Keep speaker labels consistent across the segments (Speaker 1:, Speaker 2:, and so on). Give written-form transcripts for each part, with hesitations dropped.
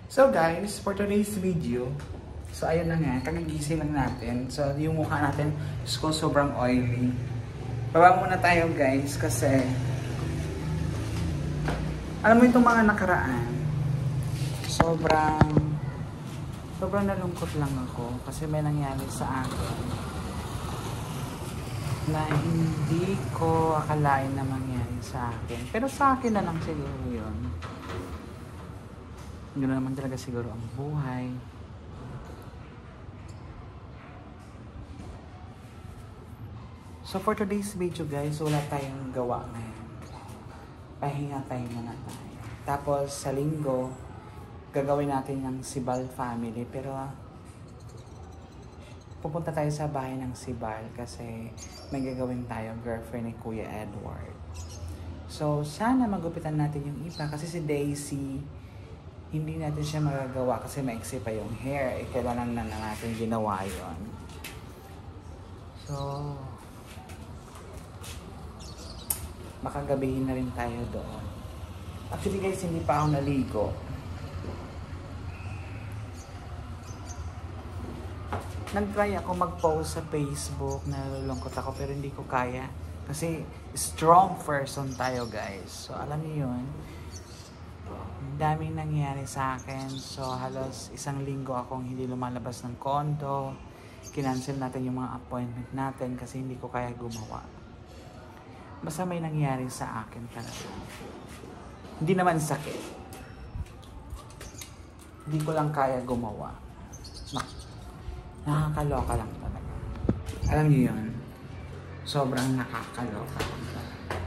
Speaker 1: So guys, for today's video, so ayun na nga, kagigising lang natin. So yung mukha natin, sobrang oily. Baba muna tayo guys kasi alam mo itong mga nakaraan, sobrang nalungkot lang ako kasi may nangyari sa akin na hindi ko akalain na mangyari sa akin. Pero sa akin na lang siguro yun. Gano'n naman talaga siguro ang buhay. So for today's video guys, wala tayong gawa ngayon. Pahinga tayo muna tayo. Tapos sa linggo, gagawin natin yung Sibal family. Pero pupunta tayo sa bahay ng Sibal kasi may gagawin tayo, girlfriend ni Kuya Edward. So sana magupitan natin yung iba kasi si Daisy, hindi natin siya magagawa kasi maiksi pa yung hair. Kailangan na natin ginawa yun. So, makagabihin na rin tayo doon. Actually guys, hindi pa ako naligo. Nag-try ako mag-post sa Facebook na nalulungkot ako pero hindi ko kaya. Kasi strong person tayo guys. So, alam niyo yun. Daming nangyari sa akin. So, halos isang linggo akong hindi lumalabas ng condo. Kinancel natin yung mga appointment natin kasi hindi ko kaya gumawa. Basta may nangyari sa akin talaga. Hindi naman sakit. Hindi ko lang kaya gumawa. Nakakaloka lang talaga. Alam niyo yun? Sobrang nakakaloka lang talaga.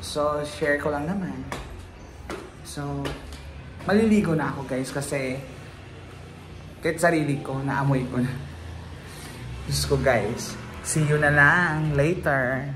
Speaker 1: So, share ko lang naman. So, maliligo na ako guys kasi kahit sarili ko, naamoy ko na. Diyos ko guys, see you na lang later.